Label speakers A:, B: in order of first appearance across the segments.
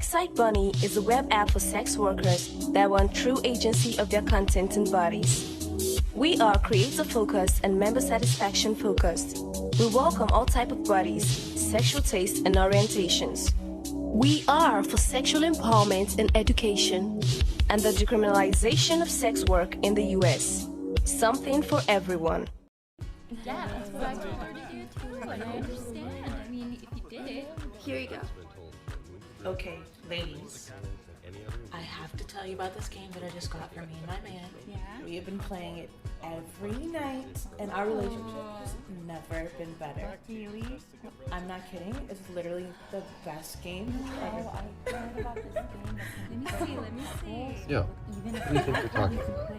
A: Excite Bunny is a web app for sex workers that want true agency of their content and bodies. We are creator-focused and member satisfaction-focused. We welcome all type of bodies, sexual tastes, and orientations. We are for sexual empowerment and education, and the decriminalization of sex work in the U.S. Something for everyone.
B: Yeah, that's what I told her to do too, and I understand. I mean, if you did it.
C: Here you go.
D: Okay, ladies, I have to tell you about this game that I just got for me and my man.
B: Yeah?
D: We have been playing it every night, and our relationship has never been better.
B: Really?
D: I'm not kidding. It's literally the best game ever.
B: Oh, I heard about this game. Let me see.
E: Yeah.
B: Even if
E: What do you think we're talking about?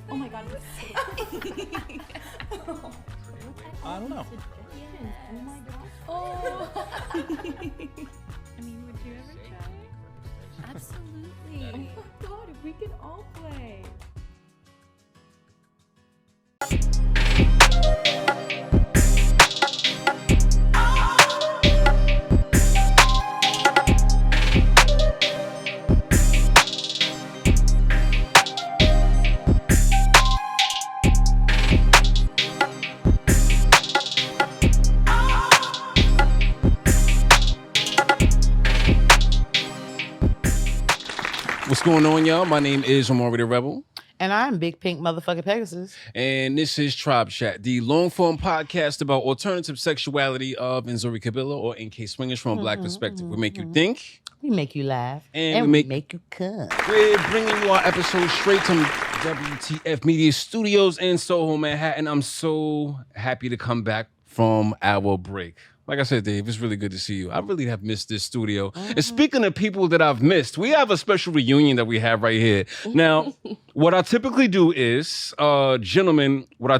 B: Oh my god,
F: I don't know.
B: Oh my god. Oh. I mean, would you ever try it? Absolutely. Oh my god, if we could all play.
E: What's going on, y'all? My name is Omari the Rebel.
G: And I'm Big Pink Motherfucking Pegasus.
E: And this is Tribechat, the long-form podcast about alternative sexuality of Nzuri Kabila, or NK Swingers from a Black perspective. We make you think.
G: We make you laugh.
E: And we
G: make you come.
E: We're bringing you our episodes straight from WTF Media Studios in Soho, Manhattan. I'm so happy to come back from our break. Like I said, Dave, it's really good to see you. I really have missed this studio. And speaking of people that I've missed, we have a special reunion that we have right here. Now, what I typically do is, gentlemen, I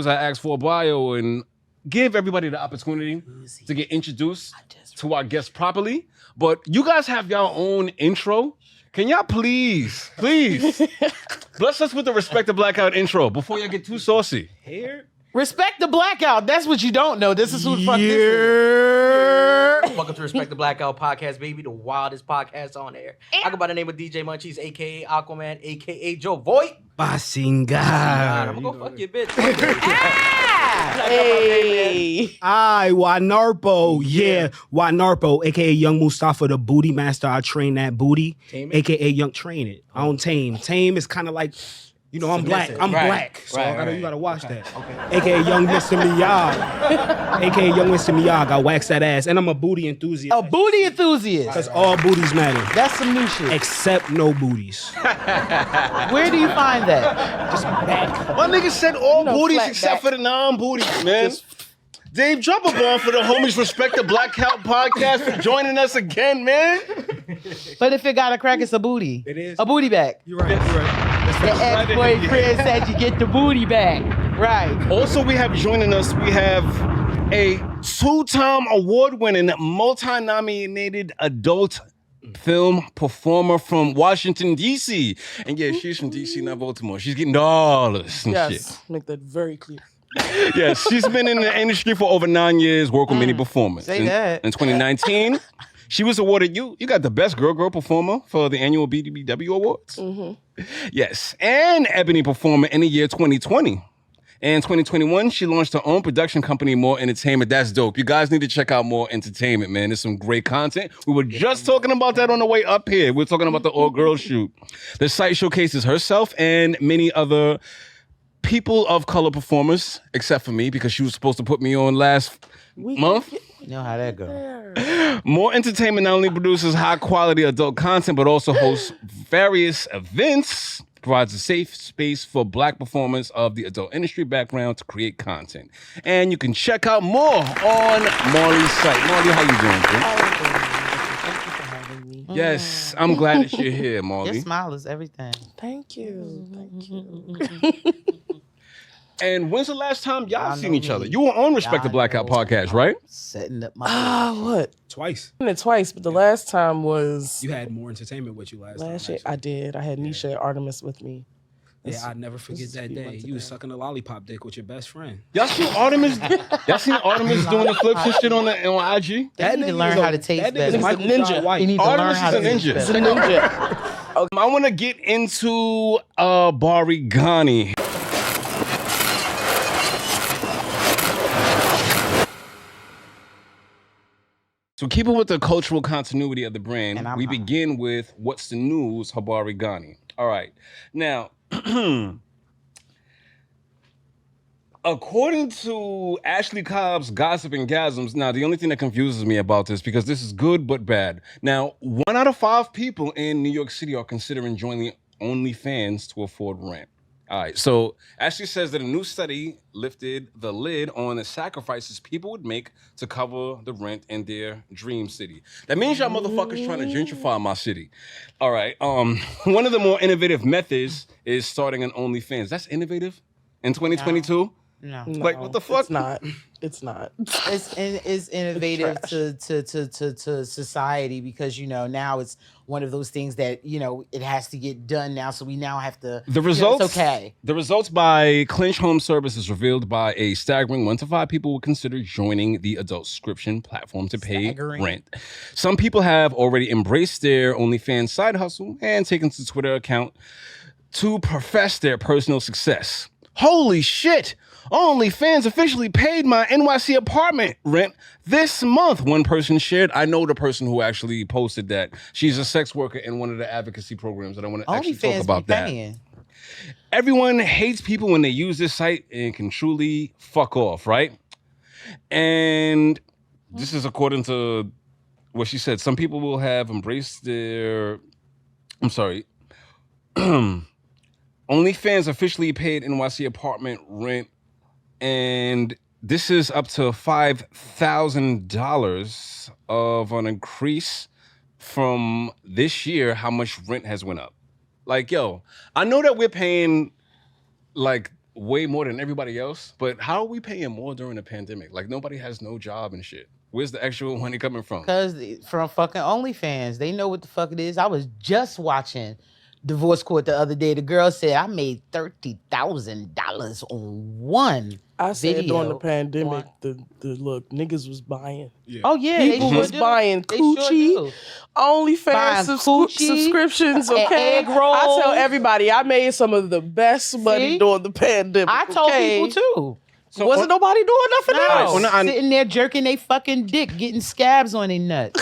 E: ask for a bio and give everybody the opportunity to get introduced to our guests properly. But you guys have your own intro. Can y'all please bless us with the Respect the Blackout intro before y'all get too saucy?
F: Here.
G: Respect the blackout. That's what you don't know. This is who the fuck this is.
F: Welcome to Respect the Blackout podcast, baby, the wildest podcast on air. I go by the name of DJ Munchies, aka Aquaman, aka Joe Voight.
H: Basingar.
F: I'm gonna go fuck your bitch.
G: Hey.
H: I Wanarpo, yeah, Wanarpo, aka Young Mustafa, the booty master. I train that booty, aka Young Train It. I don't tame. Tame is kind of like, you know, I'm black. I'm black, so you gotta watch that. Okay. AKA Young Mr. Miyagi. AKA Young Mr. Miyagi. I wax that ass, and I'm a booty enthusiast.
G: A booty enthusiast.
H: Because all booties matter.
G: That's some new shit.
H: Except no booties.
G: Where do you find that?
H: Just back.
E: My nigga said all booties
G: flat
E: except
G: back.
E: for the non-booties, man. Dave, drop a bomb for the homies Respect the Blackout podcast for joining us again, man.
G: But if it got a crack, it's a booty.
H: It is.
G: A booty back.
H: You're right. You're right.
G: The ex-boyfriend said you get the booty back. Right.
E: Also, we have joining us, we have a two-time award-winning, multi-nominated adult film performer from Washington, D.C. And yeah, she's from D.C., not Baltimore. She's getting dollars and shit.
I: Make that very clear.
E: Yes, she's been in the industry for over 9 years, working many performers.
G: Say that.
E: In 2019, she was awarded, you got the best girl performer for the annual BDBW Awards. Mm-hmm. Yes, and Ebony Performer in the year 2020. And 2021, she launched her own production company, More Entertainment. That's dope. You guys need to check out More Entertainment, man. There's some great content. We were just talking about that on the way up here. We're talking about the all-girls shoot. The site showcases herself and many other people of color performers, except for me, because she was supposed to put me on last month.
G: You know how that goes.
E: More Entertainment not only produces high-quality adult content, but also hosts various events, provides a safe space for Black performers of the adult industry background to create content. And you can check out more on Marley's site. Marley, how you doing, bro?
I: Thank you for having me.
E: Yes, I'm glad that you're here, Marley.
G: Your smile is everything.
I: Thank you. Thank you.
E: And when's the last time y'all
G: Y'all
E: seen
G: know
E: each
G: me.
E: other? You were on Respect the
G: Y'all
E: Blackout
G: know
E: podcast, right?
G: Setting up my
I: What?
H: Twice.
I: I did it twice, but the last time was
H: You had More Entertainment with you last
I: last
H: time.
I: year. I did. I had Nisha and Artemis with me.
H: Yeah, I'll never forget that day. You was sucking a lollipop dick with your best friend.
E: Y'all seen Artemis? Y'all seen Artemis doing the flips and shit on IG?
F: They need to learn how to taste better.
H: Michael ninja.
F: He need to learn
E: Artemis
F: how
E: is
F: to
E: a
F: taste
E: ninja.
F: better.
I: Ninja.
E: I want to get into Barigani. So keeping with the cultural continuity of the brand, we begin with what's the news, Habari Ghani. All right. Now, according to Ashley Cobb's Gossip and Gasms, now the only thing that confuses me about this, because this is good but bad. Now, 1 out of 5 people in New York City are considering joining OnlyFans to afford rent. All right, so Ashley says that a new study lifted the lid on the sacrifices people would make to cover the rent in their dream city. That means y'all motherfuckers trying to gentrify my city. All right, one of the more innovative methods is starting an OnlyFans. That's innovative in 2022?
F: No.
E: Like, what the fuck?
I: It's not. It's not.
F: It's innovative to society because, you know, now it's one of those things that, you know, it has to get done now. So we now have to.
E: The results,
F: it's okay.
E: The results by Clinch Home Services revealed by a staggering 1 to 5 people would consider joining the adult subscription platform to pay rent. Some people have already embraced their OnlyFans side hustle and taken to Twitter account to profess their personal success. Holy shit! OnlyFans officially paid my NYC apartment rent this month, one person shared. I know the person who actually posted that. She's a sex worker in one of the advocacy programs, and I want to actually talk about that. Everyone hates people when they use this site and can truly fuck off, right? And this is according to what she said. Some people will have embraced their... I'm sorry. OnlyFans officially paid NYC apartment rent, and this is up to $5,000 of an increase from this year, how much rent has went up. Like, yo, I know that we're paying like way more than everybody else, but how are we paying more during the pandemic? Like, nobody has no job and shit. Where's the actual money coming from?
F: Because from fucking OnlyFans, they know what the fuck it is. I was just watching Divorce Court the other day. The girl said I made $30,000 on one.
I: I said
F: video.
I: during the pandemic, the look, niggas was buying.
F: Yeah. Oh yeah,
I: people was buying coochie, OnlyFans subscriptions. Okay,
F: egg rolls.
I: I tell everybody I made some of the best money during the pandemic.
F: I told people too.
I: So wasn't nobody doing nothing else.
F: Sitting there jerking their fucking dick, getting scabs on their nuts.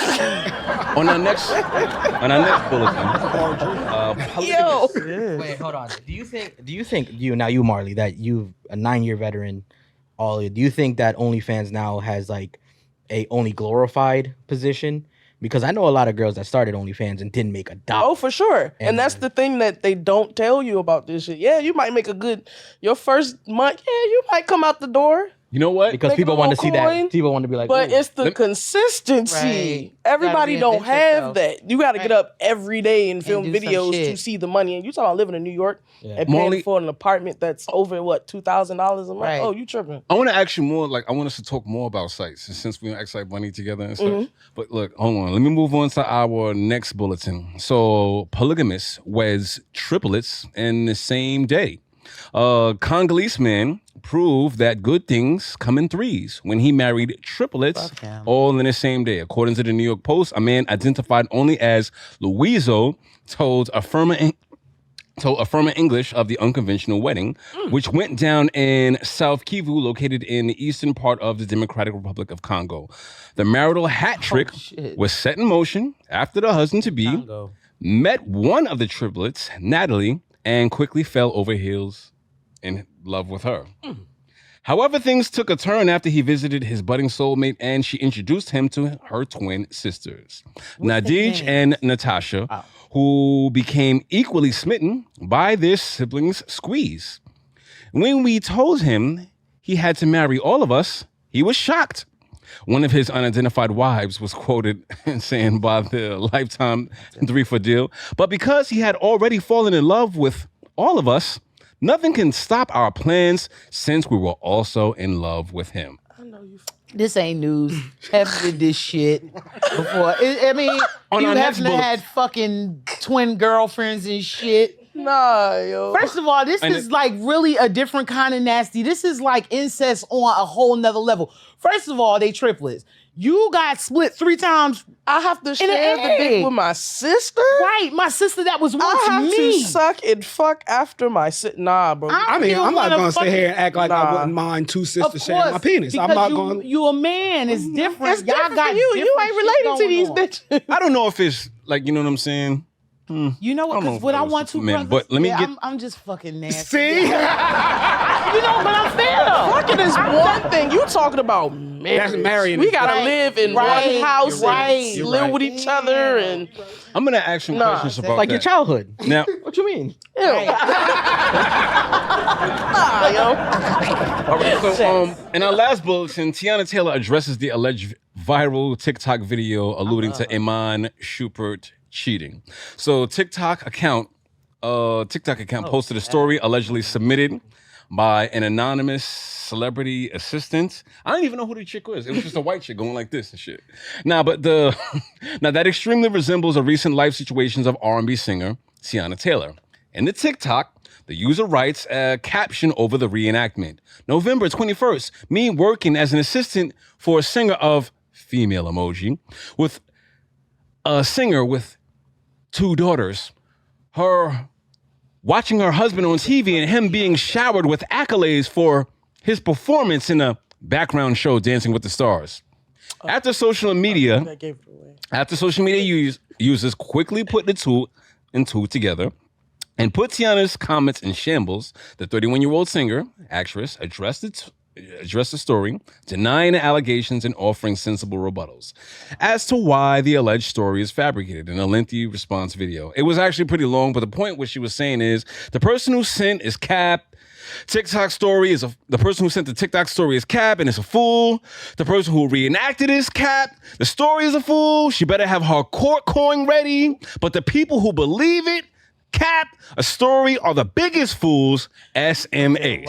E: on our next bulletin,
F: Wait,
C: hold on. Do you think you Marley, that you a 9-year veteran, do you think that OnlyFans now has like a only glorified position? Because I know a lot of girls that started OnlyFans and didn't make a dollar.
I: Oh, for sure. And that's the thing that they don't tell you about this shit. Yeah, you might make your first month, yeah, you might come out the door.
E: You know what?
C: Because people want to see that. People want to be like,
I: but it's the consistency.
F: Right.
I: Everybody don't have that. You got to get up every day and film
F: do some
I: videos
F: shit.
I: to see the money. And you talking about living in New York and paying
E: Marley,
I: for an apartment that's over what, $2,000 a month?
F: Right.
I: Oh, you tripping?
E: I want to ask you more. Like, I want us to talk more about sites since we act like money together and stuff. But look, hold on. Let me move on to our next bulletin. So, polygamists weds triplets in the same day. A Congolese man proved that good things come in threes when he married triplets all in the same day. According to the New York Post, a man identified only as Luizo told Affirma English of the unconventional wedding, which went down in South Kivu, located in the eastern part of the Democratic Republic of Congo. The marital hat trick was set in motion after the husband-to-be met one of the triplets, Natalie, and quickly fell over heels in love with her. However, things took a turn after he visited his budding soulmate and she introduced him to her twin sisters, Nadij and Natasha, who became equally smitten by their siblings' squeeze. When we told him he had to marry all of us, he was shocked. One of his unidentified wives was quoted saying by the Lifetime 3-for deal, but because he had already fallen in love with all of us, nothing can stop our plans since we were also in love with him.
F: This ain't news. Have did this shit before. I mean, you haven't had fucking twin girlfriends and shit.
I: Nah, yo.
F: First of all, this is like really a different kind of nasty. This is like incest on a whole nother level. First of all, they triplets. You got split 3 times.
I: I have to share the dick with my sister?
F: Right, my sister that was once
I: I have
F: me.
I: to suck and fuck after my sister. Nah, bro.
H: I mean, I'm not going to sit here and act like I wouldn't mind 2 sisters sharing my penis. I'm not going.
F: You a man. It's different.
I: It's different for you. You ain't related to these bitches.
E: I don't know if it's like, you know what I'm saying?
F: You know what? Because what I want to, brothers,
E: but let me get.
F: I'm just fucking nasty.
H: See?
F: You know, but I'm fair though.
I: Fucking is one thing. You talking about marriage.
H: That's marrying.
I: We gotta live in one house and
H: You're
I: live
H: right.
I: with each other. And
E: I'm gonna ask some questions about
C: Like
E: that.
C: your childhood.
E: Now,
C: What you mean?
I: nah, yo.
E: all right, so in our last bulletin, Tiana Taylor addresses the alleged viral TikTok video alluding to Iman Shumpert cheating. So TikTok account posted a story allegedly submitted by an anonymous celebrity assistant. I don't even know who the chick was. It was just a white chick going like this and shit. Now that extremely resembles a recent life situations of R&B singer Tiana Taylor. In the TikTok, the user writes a caption over the reenactment. November 21st, me working as an assistant for a singer of female emoji with a singer with 2 daughters. Her watching her husband on TV and him being showered with accolades for his performance in a background show Dancing with the Stars. After social media users quickly put the two and two together and put Tiana's comments in shambles, the 31-year-old singer, actress, addressed the story, denying the allegations and offering sensible rebuttals as to why the alleged story is fabricated in a lengthy response video. It was actually pretty long, but the point what she was saying is the person who sent is cap. The person who sent the TikTok story is cap and it's a fool. The person who reenacted is cap. The story is a fool. She better have her court coin ready. But the people who believe it, cap, a story are the biggest fools, SMH.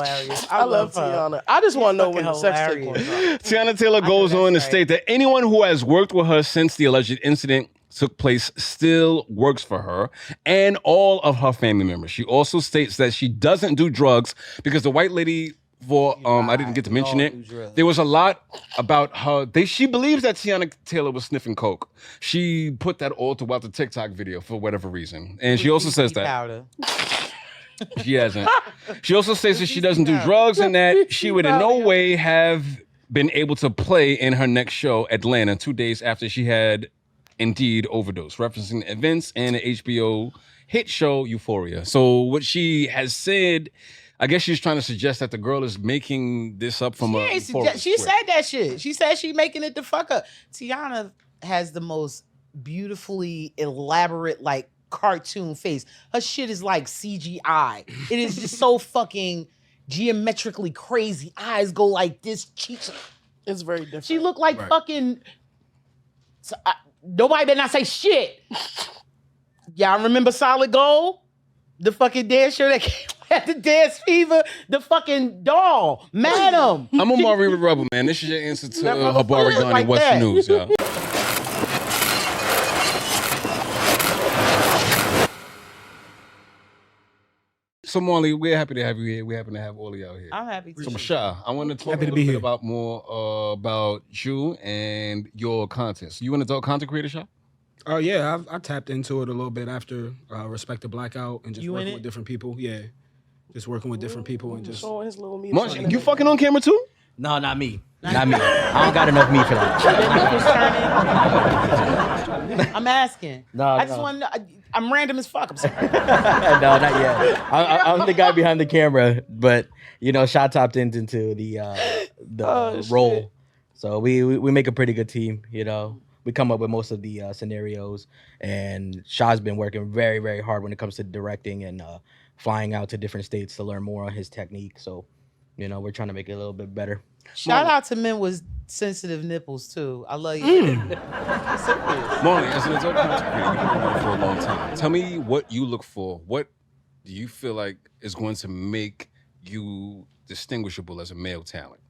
I: I love Tiana. I just want to know when the sex tape was.
E: Tiana Taylor goes on to state that anyone who has worked with her since the alleged incident took place still works for her and all of her family members. She also states that she doesn't do drugs because the white lady I didn't get to mention it. There was a lot about her. She believes that Tiana Taylor was sniffing coke. She put that all throughout the TikTok video for whatever reason. And she also says that she hasn't. She also says that she doesn't do drugs and that she would in no way have been able to play in her next show, Atlanta, 2 days after she had indeed overdose, referencing events and the HBO hit show Euphoria. So what she has said, I guess she's trying to suggest that the girl is making this up from
F: she said that shit. She said she making it the fuck up. Tiana has the most beautifully elaborate, like, cartoon face. Her shit is like CGI. It is just so fucking geometrically crazy. Eyes go like this. Cheeks.
I: It's very different.
F: She look like fucking... nobody better not say shit. Y'all remember Solid Gold? The fucking dance show that came at the Dance Fever? The fucking doll. Madam.
E: I'm Omari Rebel, man. This is your answer to Habari Ghani like What's the News, y'all. So Marley, we're happy to have you here. We're happy to have all of y'all here.
F: I'm happy to.
E: So Masha, I want to talk a little bit about you and your content. So you want to talk content creator, Sha?
H: Yeah, I tapped into it a little bit after Respect the Blackout and just working with different people. Yeah, just working with different people and just
I: showing his little meat.
E: You fucking on camera too?
C: No, not me. Not me. I don't got enough meat for that.
F: I'm asking.
C: No,
F: I just want to know. I'm random as fuck. I'm sorry.
C: No, not yet. I'm the guy behind the camera, but Sha tapped into the role.
I: Shit.
C: So we make a pretty good team. We come up with most of the scenarios, and Sha's been working very, very hard when it comes to directing and flying out to different states to learn more on his technique. So, we're trying to make it a little bit better.
F: Shout out to men with sensitive nipples too. I love you.
E: Marley, as an adult content creator, you've been around for a long time. Tell me what you look for. What do you feel like is going to make you distinguishable as a male talent?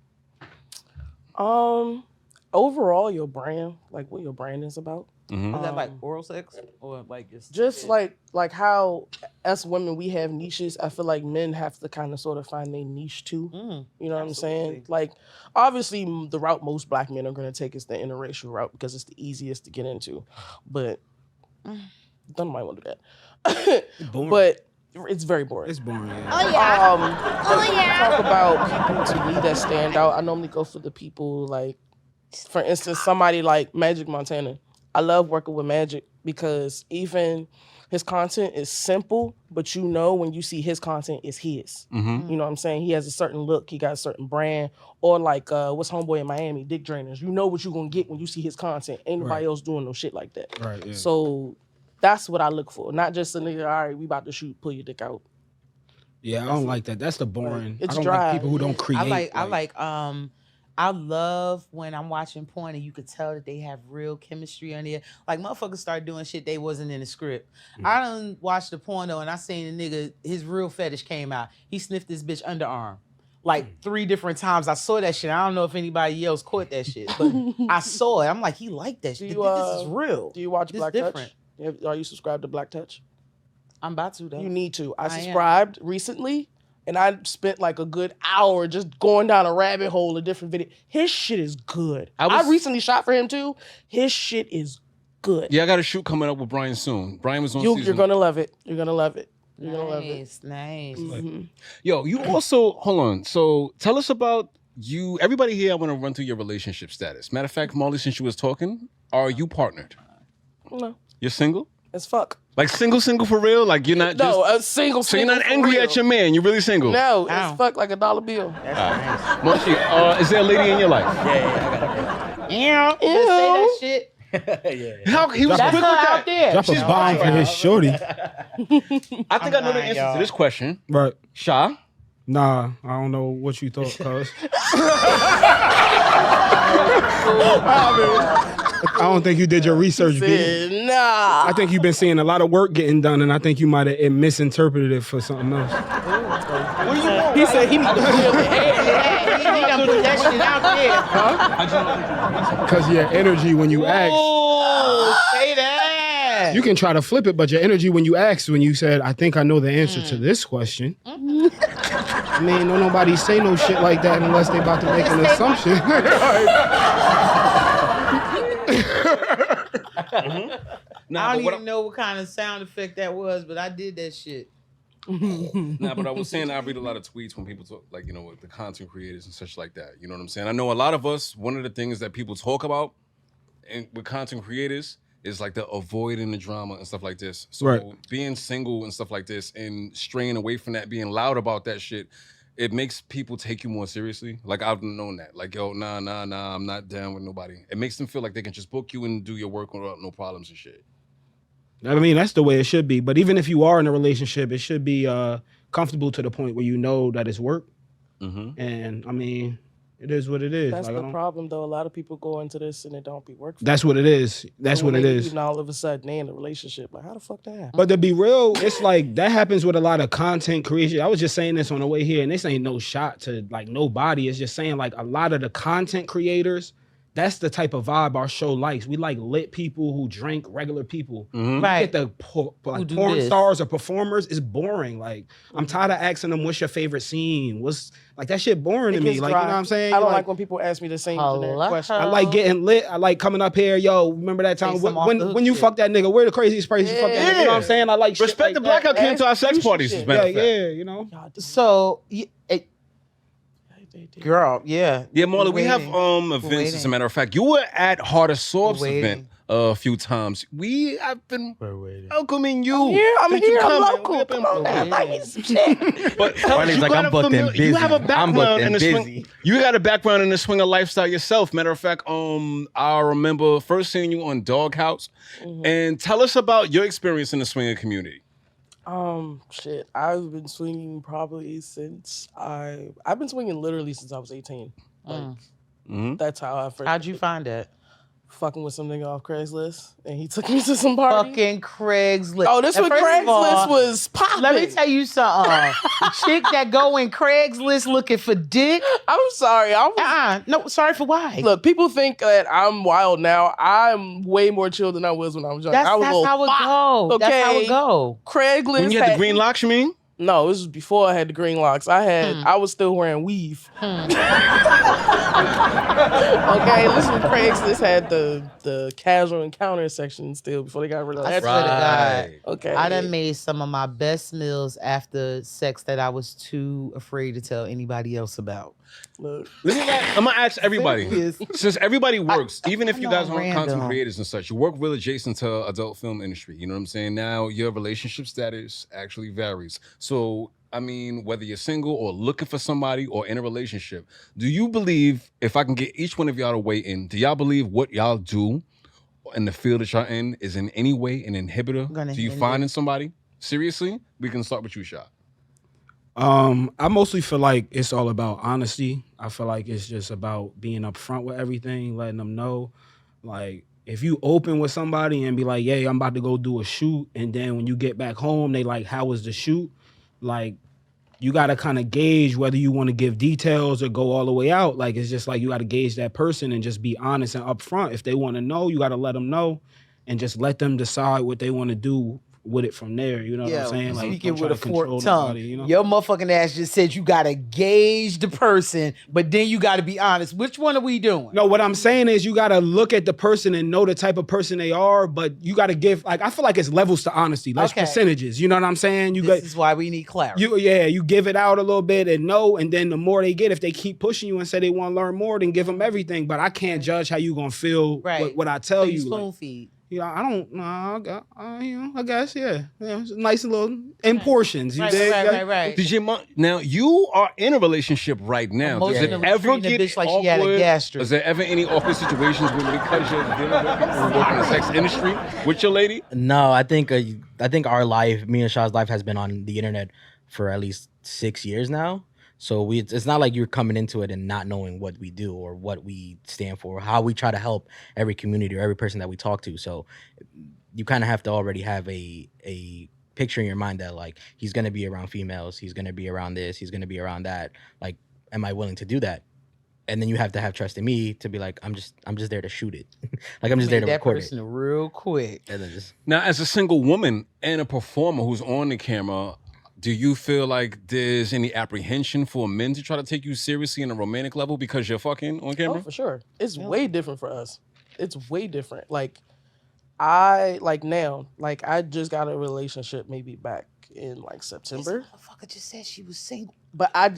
I: Overall, your brand, like what your brand is about.
F: Is that like oral sex or like
I: just like how us women we have niches? I feel like men have to kind of sort of find their niche too. You know what I'm saying? Like, obviously, the route most black men are going to take is the interracial route because it's the easiest to get into. But don't nobody want to do that. But it's very boring.
H: It's boring. Yeah.
I: Oh yeah. Talk about people to me that stand out. I normally go for the people like, for instance, somebody like Magic Montana. I love working with Magic because even his content is simple, but you know when you see his content, it's his. You know what I'm saying? He has a certain look. He got a certain brand. Or like, what's Homeboy in Miami, Dick Drainers. You know what you're going to get when you see his content. Ain't nobody else doing no shit like that.
H: Right, yeah.
I: So that's what I look for. Not just a nigga, all right, we about to shoot, pull your dick out.
H: Yeah, I don't like that. That's the boring.
I: It's
H: I don't
I: dry.
H: like people who don't create.
F: I love when I'm watching porn and you could tell that they have real chemistry on there. Like motherfuckers start doing shit they wasn't in the script. I done watched the porno and I seen a nigga, his real fetish came out. He sniffed this bitch underarm. Like 3 different times. I saw that shit. I don't know if anybody else caught that shit, but I saw it. I'm like, he liked that shit. This is real.
I: Do you watch
F: This
I: Black
F: different.
I: Touch? Are you subscribed to Black Touch?
F: I'm about to though.
I: You need to. I
F: I am.
I: subscribed recently, and I spent like a good hour just going down a rabbit hole of different videos. His shit is good. I recently shot for him too. His shit is good.
E: Yeah, I got a shoot coming up with Brian soon. Brian was on season.
I: You're gonna love it. You're gonna love it. You're gonna love it.
F: Nice.
E: Yo, you also hold on. So tell us about you. Everybody here, I want to run through your relationship status. Matter of fact, Marley, since you was talking, are you partnered?
I: No,
E: You're single?
I: as fuck.
E: Like single for real? Like you're not
I: No,
E: just...
I: a single.
E: So you're not
I: for
E: angry
I: real.
E: at your man? You're really single?
I: No,
F: Ow.
I: it's fuck like a dollar bill.
F: That's
E: Moshi, is there a lady in your life?
F: nice. Yeah, say that shit.
E: How he was
F: That's
E: quick with
F: her
E: that?
F: out there.
H: Drop a bomb for his shorty.
E: I think I know the
F: lying,
E: answer
F: y'all.
E: to this question.
H: Right.
E: Sha?
H: Nah, I don't know what you thought, cuz. I don't think you did your research, B.
I: Nah.
H: I think you've been seeing a lot of work getting done, and I think you might have misinterpreted it for something else.
E: What do you know?
I: He said he need to feel the air.
F: He done put that shit out there.
H: Because your energy when you ask,
F: Oh, say that.
H: you can try to flip it, but your energy when you asked, when you said, I think I know the answer to this question. I mean, don't nobody say no shit like that unless they about to make an assumption.
F: I don't even know what kind of sound effect that was, but I did that shit.
E: Nah, but I was saying I read a lot of tweets when people talk, like, you know, with the content creators and such like that. You know what I'm saying? I know a lot of us, one of the things that people talk about and with content creators is like the avoiding the drama and stuff like this. So
H: Right.
E: being single and stuff like this and straying away from that, being loud about that shit, it makes people take you more seriously. Like, I've known that. Like, yo, nah, I'm not down with nobody. It makes them feel like they can just book you and do your work without no problems and shit.
H: I mean, that's the way it should be. But even if you are in a relationship, it should be comfortable to the point where you know that it's work. And I mean, it is what it is.
I: That's
H: Like,
I: the problem, though. A lot of people go into this and it don't be work for
H: That's what it is. That's
I: them.
H: what it is.
I: Even all of a sudden, they in a relationship. Like, how the fuck that happen?
H: But to be real, it's like that happens with a lot of content creation. I was just saying this on the way here, and this ain't no shot to like nobody. It's just saying like a lot of the content creators, that's the type of vibe our show likes. We like lit people who drink, regular people.
F: Right.
H: Get the like
F: do
H: porn
F: this.
H: stars or performers is boring. Like I'm tired of asking them, "What's your favorite scene?" What's like that shit boring to
I: It
H: me.
I: gets
H: Like
I: dry.
H: you know what I'm saying?
I: I don't
H: Like,
I: like when people ask me the same generic question.
H: I like getting lit. I like coming up here. Yo, remember that time
F: Take some off the hook
H: when you
F: shit.
H: fuck that nigga? We're the craziest person. You fuck that nigga. You know what I'm saying? I like shit
E: Respect
H: like
E: the
H: that.
E: blackout came to our sex
I: Execution
E: parties.
I: shit.
E: As a matter
H: Yeah,
E: of fact.
H: yeah, you know.
F: So, girl, yeah.
E: Yeah, Marley,
F: We're
E: we have
F: waiting.
E: events. As a
F: waiting.
E: matter of fact, you were at Harder Soft's
F: We're
E: event
F: waiting.
E: a few times. We have been welcoming you.
I: I'm
E: Since you
I: here. I'm
E: come, man.
I: local.
E: We've been-
I: Come on now. Buy me some shit.
E: But tell us,
C: Marley's
E: you
C: like,
E: got
C: I'm
E: a
C: booked and
E: You
C: busy.
E: have a
C: I'm
E: background
C: booked
E: in
C: and
E: the swing.
C: busy.
E: You got a background in the swinger lifestyle yourself. Matter of fact, I remember first seeing you on Doghouse. And tell us about your experience in the swinger community.
I: Shit. I've been swinging probably since I've been swinging literally since I was 18. Like, that's how I first.
F: How'd you find that?
I: fucking with some nigga off Craigslist, and he took me to some party.
F: Fucking Craigslist.
I: Oh, this
F: And
I: when
F: first of
I: Craigslist
F: all,
I: was popping.
F: Let me tell you something. The chick that go in Craigslist looking for dick.
I: I'm sorry. I was,
F: No, sorry for why?
I: Look, people think that I'm wild now. I'm way more chill than I was when I was young.
F: That's
I: I was
F: how it go.
I: Okay.
F: That's how it go.
I: Craigslist.
E: When you had the green locks, you mean?
I: No, this was before I had the green locks. I was still wearing weave. Okay, listen, Craigslist had the casual encounter section still before they got rid of that.
F: I swear to God.
I: Okay.
F: I done made some of my best meals after sex that I was too afraid to tell anybody else about.
I: Look.
E: I'm gonna ask everybody.
F: Serious.
E: Since everybody works, even if you guys aren't
F: random.
E: content creators and such, you work real adjacent to adult film industry. You know what I'm saying? Now your relationship status actually varies. So I mean, whether you're single or looking for somebody or in a relationship, do you believe, if I can get each one of y'all to weigh in, do y'all believe what y'all do in the field that y'all in is in any way an inhibitor to you finding somebody? Seriously? We can start with you, Shah.
H: I mostly feel like it's all about honesty. I feel like it's just about being upfront with everything, letting them know. Like, if you open with somebody and be like, "Yeah, I'm about to go do a shoot," and then when you get back home, they like, "How was the shoot?" Like, you got to kind of gauge whether you want to give details or go all the way out. Like, it's just like you got to gauge that person and just be honest and upfront. If they want to know, you got to let them know and just let them decide what they want to do with it from there. You know what I'm saying? Like,
F: speaking
H: don't
F: with
H: try
F: a
H: to control
F: forked tongue.
H: nobody, you know?
F: Your motherfucking ass just said you gotta gauge the person, but then you gotta be honest. Which one are we doing?
H: No, what I'm saying is you gotta look at the person and know the type of person they are, but you gotta give, like, I feel like it's levels to honesty, less percentages. You know what I'm saying?
F: This is why we need clarity.
H: You give it out a little bit and know, and then the more they get, if they keep pushing you and say they want to learn more, then give them everything. But I can't judge how you gonna feel what I tell you.
F: Spoon
H: like,
F: feed.
H: Yeah, I don't know. I guess, yeah. It's nice little in portions. You dig?
F: Right.
E: Did your mom, now you are in a relationship right now. Does it
F: Emotionally
E: ever
F: treating a
E: get
F: bitch like
E: awkward?
F: she had a gastric.
E: Is there ever any awkward situations when because you're dealing with people who work in the sex industry with your lady?
C: No, I think our life, me and Shah's life, has been on the internet for at least 6 years now. So it's not like you're coming into it and not knowing what we do or what we stand for, how we try to help every community or every person that we talk to. So you kind of have to already have a picture in your mind that, like, he's going to be around females, he's going to be around this, he's going to be around that. Like, am I willing to do that? And then you have to have trust in me to be like, I'm just there to shoot it. Like, I'm just there to record it.
F: Real quick.
C: And then just...
E: Now, as a single woman and a performer who's on the camera, do you feel like there's any apprehension for men to try to take you seriously in a romantic level because you're fucking on camera?
I: Oh, for sure. It's way different for us. It's way different. Like, I just got a relationship maybe back in like September.
F: This motherfucker just said she was single.
I: But I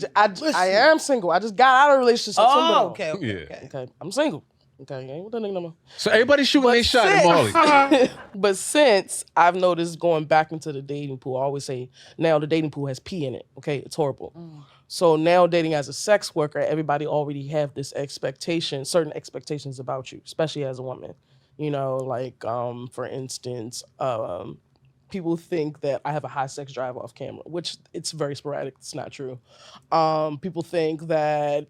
I: am single. I just got out of a relationship.
F: Oh,
I: September. Okay. I'm single. Okay, ain't with that nigga no more.
E: So everybody's shooting their shot at Marley.
I: But since I've noticed going back into the dating pool, I always say now the dating pool has pee in it. Okay, it's horrible. So now dating as a sex worker, everybody already have this expectation, certain expectations about you, especially as a woman. You know, like for instance, people think that I have a high sex drive off camera, which it's very sporadic. It's not true. People think that,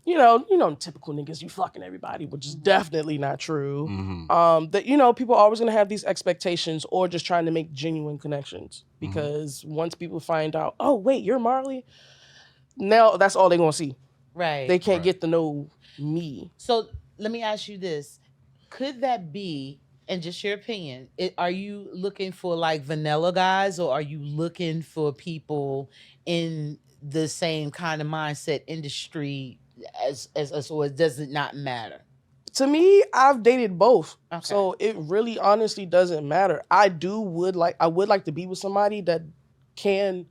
I: you know, typical niggas, you fucking everybody, which is definitely not true. That, you know, people are always gonna have these expectations or just trying to make genuine connections. Because once people find out, oh, wait, you're Marley, now that's all they're gonna see.
F: Right.
I: They can't get to know me.
F: So let me ask you this. Could that be, and just your opinion, are you looking for like vanilla guys, or are you looking for people in the same kind of mindset industry as us, or does it not matter?
I: To me, I've dated both. Okay. So it really honestly doesn't matter. I would like to be with somebody that can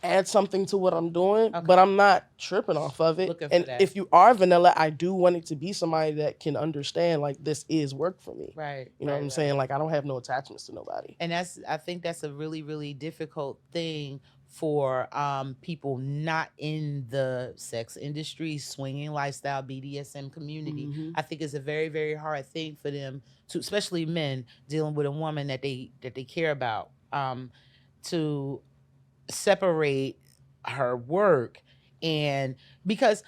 I: add something to what I'm doing, but I'm not tripping off of it. And if you are vanilla, I do want it to be somebody that can understand, like, this is work for me.
F: Right.
I: You know what I'm saying? Like, I don't have no attachments to nobody.
F: And I think that's a really, really difficult thing for people not in the sex industry, swinging lifestyle, BDSM community. I think it's a very, very hard thing for them to, especially men dealing with a woman that they care about, to separate her work. And because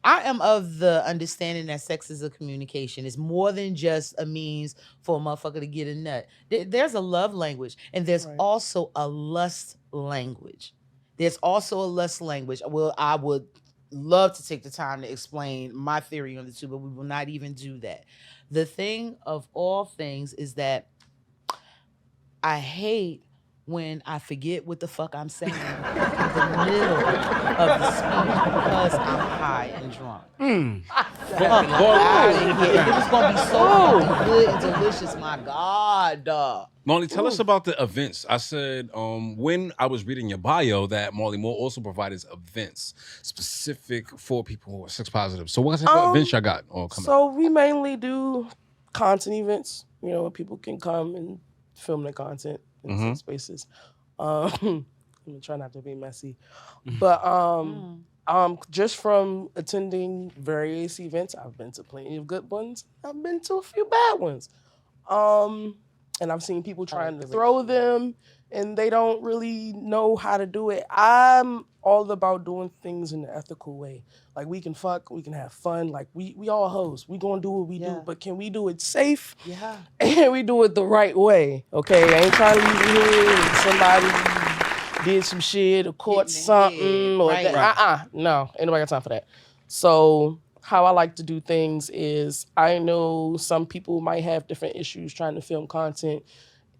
F: I am of the understanding that sex is a communication. It's more than just a means for a motherfucker to get a nut. There's a love language, and there's also a lust language. There's also a lust language. Well, I would love to take the time to explain my theory on the two, but we will not even do that. The thing of all things is that I hate when I forget what the fuck I'm saying in the middle of the speech because I'm high and drunk. Fuck out of here. It was gonna be so fucking good and delicious, my God.
E: Marley, tell us about the events. I said when I was reading your bio that Marley Moore also provides events specific for people who are sex positive. So what type of events y'all got?
I: So we mainly do content events, where people can come and film their content in some spaces. I'm gonna try not to be messy. But just from attending various events, I've been to plenty of good ones. I've been to a few bad ones. And I've seen people trying to throw them and they don't really know how to do it. I'm all about doing things in an ethical way. Like we can fuck, we can have fun. Like we all hoes. We gonna do what we do, but can we do it safe?
F: Yeah.
I: And we do it the right way, okay? I ain't trying to leave it here and somebody did some shit or caught something or that. No, ain't nobody got time for that. So how I like to do things is I know some people might have different issues trying to film content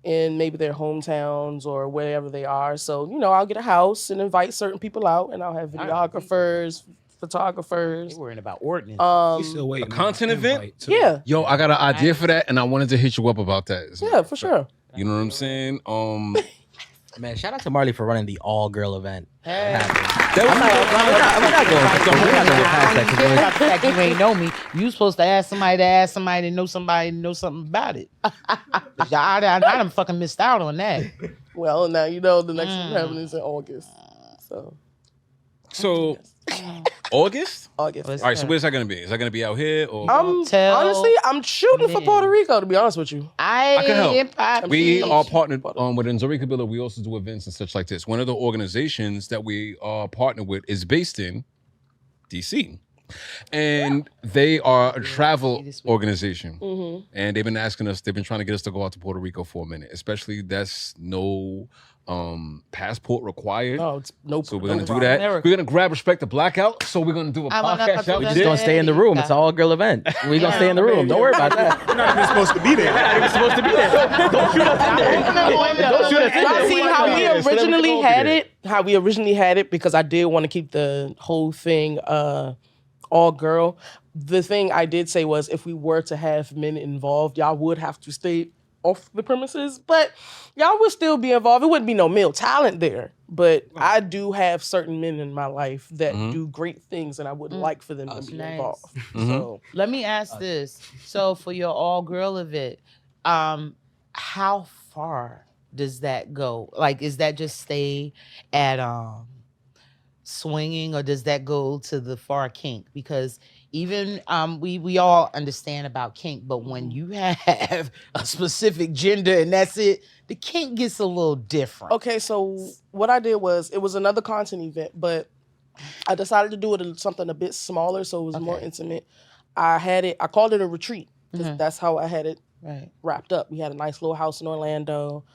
I: in maybe their hometowns or wherever they are. So, I'll get a house and invite certain people out and I'll have videographers, photographers.
F: You're worrying about ordinance.
E: A content event?
I: Yeah.
E: Yo, I got an idea for that and I wanted to hit you up about that.
I: Yeah, for sure.
E: You know what I'm saying?
C: Man, shout out to Marley for running the all-girl event.
F: Hey.
C: We're not going
F: about the fact you ain't know me. You supposed to ask somebody to know somebody to know something about it. I done fucking missed out on that.
I: Well, now the next one happening is in August.
E: So August?
I: August.
E: All right, so where's that going to be? Is that going to be out here? Or?
I: Honestly, I'm shooting for Puerto Rico, to be honest with you.
E: I can help. We are partnered with Nzori Kabila. We also do events and such like this. One of the organizations that we are partnered with is based in D.C. And they are a travel organization. And they've been asking us, they've been trying to get us to go out to Puerto Rico for a minute. Especially that's no passport required.
I: No, it's no.
E: So we're gonna do that. We're gonna grab respect to blackout. So we're gonna do a podcast.
C: We're just gonna stay in the room. It's an all-girl event. We're gonna stay in the room. Don't worry about that.
H: We're not even supposed to be there.
C: We're not even supposed to be there. Don't shoot us in there. Don't shoot us in there.
I: See how we originally had it. How we originally had it because I did want to keep the whole thing all girl. The thing I did say was if we were to have men involved, y'all would have to stay off the premises, but y'all would still be involved. It wouldn't be no male talent there, but I do have certain men in my life that do great things and I would like for them to be involved. So
F: let me ask this. So for your all-girl event, how far does that go? Like, is that just stay at swinging or does that go to the far kink? Because even we all understand about kink, but when you have a specific gender and that's it, the kink gets a little different.
I: Okay, so what I did was it was another content event, but I decided to do it in something a bit smaller, so it was more intimate. I called it a retreat because that's how I had it wrapped up. We had a nice little house in Orlando.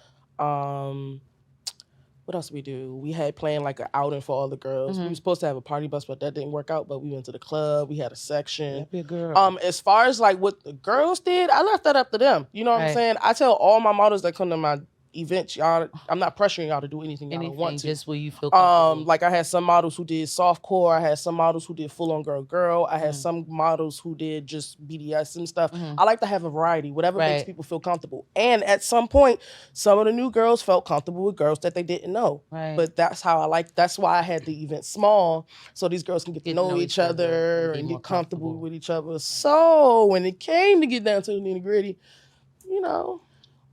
I: What else did we do? We had planned like an outing for all the girls. We were supposed to have a party bus, but that didn't work out. But we went to the club. We had a section.
F: Be a girl.
I: As far as like what the girls did, I left that up to them. You know what I'm saying? I tell all my models that come to my events, y'all, I'm not pressuring y'all to do anything y'all don't want to.
F: Just where you feel comfortable.
I: Like I had some models who did softcore. I had some models who did full on girl. I had some models who did just BDSM stuff. I like to have a variety, whatever makes people feel comfortable. And at some point, some of the new girls felt comfortable with girls that they didn't know. But that's how that's why I had the event small, so these girls can get to know each other and get comfortable with each other. So when it came to get down to the nitty gritty,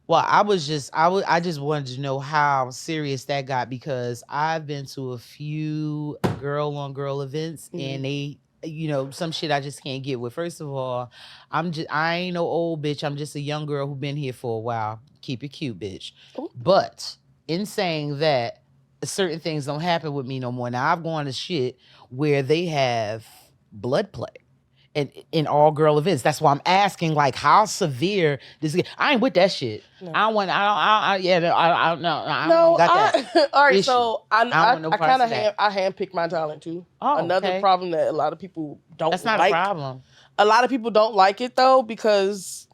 F: Well, I just wanted to know how serious that got because I've been to a few girl-on-girl events and they, some shit I just can't get with. First of all, I ain't no old bitch. I'm just a young girl who been here for a while. Keep it cute, bitch. Ooh. But in saying that, certain things don't happen with me no more. Now, I've gone to shit where they have blood play. And in all girl events. That's why I'm asking, like, how severe this is. I ain't with that shit.
I: No.
F: I don't
I: No,
F: got that.
I: all right.
F: issue.
I: So I
F: want no
I: kind of
F: parts of that.
I: handpick my talent too.
F: Oh,
I: Another
F: okay.
I: problem that a lot of people don't
F: That's not
I: like.
F: a problem.
I: A lot of people don't like it though because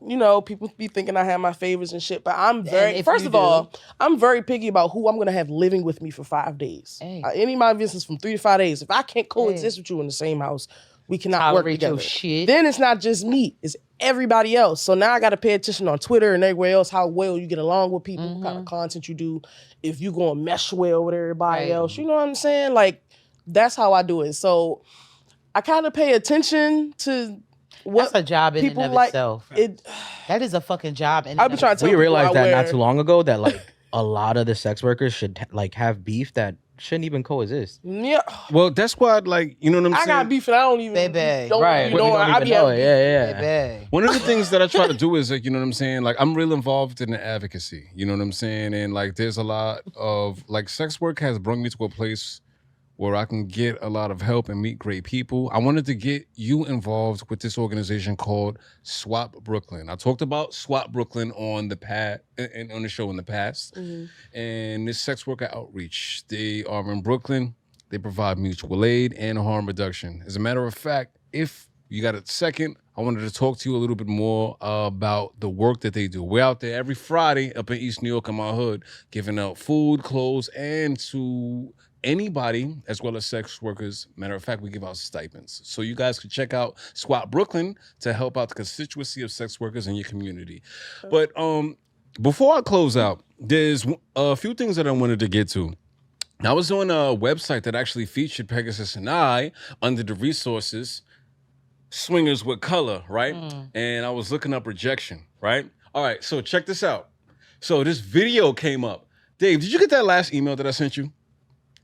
I: people be thinking I have my favorites and shit. But I'm very first of all, I'm very picky about who I'm gonna have living with me for 5 days.
F: Hey.
I: Any of my business from 3 to 5 days. If I can't coexist with you in the same house, we cannot work
F: Tolerate your
I: together.
F: shit.
I: Then it's not just me; it's everybody else. So now I got to pay attention on Twitter and everywhere else how well you get along with people, what kind of content you do, if you gonna mesh well with everybody else. You know what I'm saying? Like that's how I do it. So I kind of pay attention to.
F: That's a job in and
I: people
F: of
I: like
F: itself.
I: That
F: is a fucking job.
I: I've been trying to tell
C: We
I: people
C: realized that not
I: wear-
C: too long ago that like a lot of the sex workers should like have beef that shouldn't even coexist.
I: Yeah.
E: Well, that's why, like, you know what I'm saying?
I: I got beef and I don't even.
F: Baby.
I: Don't,
C: Right.
I: You know,
C: We don't
I: I
C: even
I: be
C: know
I: having
C: it. Yeah.
F: Baby.
E: One of the things that I try to do is, like, you know what I'm saying? Like, I'm real involved in the advocacy. You know what I'm saying? And, like, there's a lot of, like, sex work has brought me to a place where I can get a lot of help and meet great people. I wanted to get you involved with this organization called Swap Brooklyn. I talked about Swap Brooklyn on the show in the past. And this sex worker outreach, they are in Brooklyn. They provide mutual aid and harm reduction. As a matter of fact, if you got a second, I wanted to talk to you a little bit more about the work that they do. We're out there every Friday up in East New York in my hood, giving out food, clothes, and to anybody, as well as sex workers. Matter of fact, we give out stipends. So you guys can check out Swap Brooklyn to help out the constituency of sex workers in your community. But before I close out, there's a few things that I wanted to get to. I was on a website that actually featured Pegasus and I under the resources, Swingers with Color, right? And I was looking up rejection, right? All right, so check this out. So this video came up. Dave, did you get that last email that I sent you?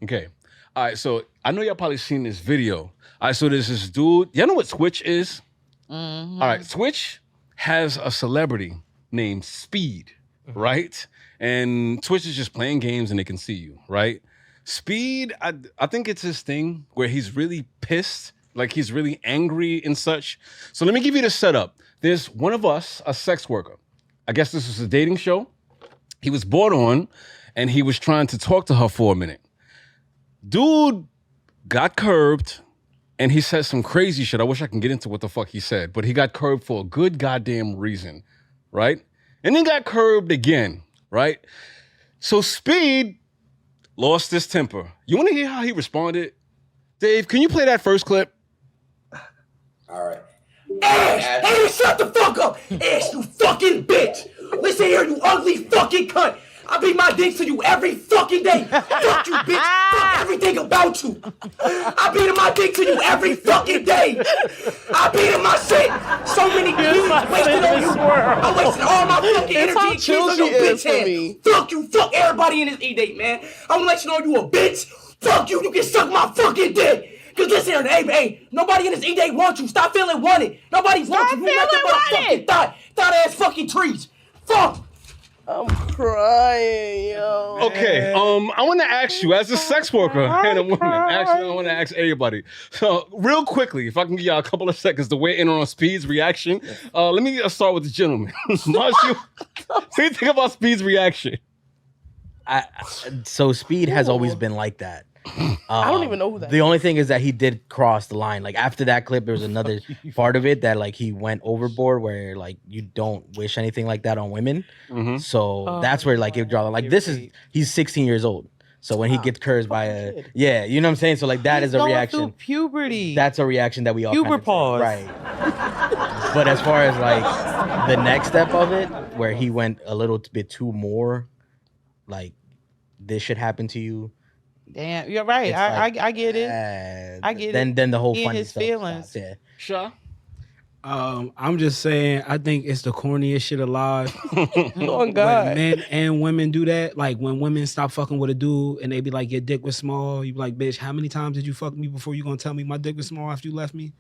E: Okay. All right, so I know y'all probably seen this video. All right, so there's this dude. Y'all know what Twitch is? All right, Twitch has a celebrity named Speed, right? And Twitch is just playing games and they can see you, right? Speed, I think it's his thing where he's really pissed, like he's really angry and such. So let me give you the setup. There's one of us, a sex worker. I guess this was a dating show. He was brought on and he was trying to talk to her for a minute. Dude got curbed and he said some crazy shit. I wish I can get into what the fuck he said, but he got curbed for a good goddamn reason, right? And then got curbed again, right? So Speed lost his temper. You want to hear how he responded? Dave, can you play that first clip?
J: All right. Ash! Hey, shut the fuck up! Ash, you fucking bitch! Listen here, you ugly fucking cunt! I beat my dick to you every fucking day! Fuck you, bitch! Fuck everything about you! I beat my dick to you every fucking day! I beat my shit! So many views wasted on you! I wasted all my fucking energy and kids on your bitch head! Fuck you! Fuck everybody in this E-Date, man! I wanna let you know you a bitch! Fuck you! You can suck my fucking dick! Cause listen here, hey, nobody in this E-Date wants you. Stop feeling wanted. Nobody wants you. You nothing but a fucking thought ass fucking trees. Fuck.
I: I'm crying, yo.
E: Okay, I want to ask you, as a sex worker and a woman, actually, I want to ask everybody. So, real quickly, if I can give y'all a couple of seconds to weigh in on Speed's reaction, let me start with the gentleman. Marshall, what do you think about Speed's reaction?
C: So Speed has always been like that.
I: I don't even know who that
C: The only thing is that he did cross the line. Like after that clip, there was another part of it that like he went overboard where like you don't wish anything like that on women. So that's where like it draw like he's 16 years old. So when he gets cursed by a you know what I'm saying? So like that is a reaction.
F: Puberty.
C: That's a reaction that we all
F: Puber pause.
C: right. But as far as like the next step of it, where he went a little bit too more, like this should happen to you.
F: Damn, you're right. I get it. I get it.
C: Then the whole
F: He in
C: funny
F: his
C: stuff
F: feelings.
C: stops, yeah.
E: Shaw?
H: I'm just saying, I think it's the corniest shit alive.
I: Oh God.
H: When men and women do that, like when women stop fucking with a dude and they be like, your dick was small, you be like, bitch, how many times did you fuck me before you gonna tell me my dick was small after you left me?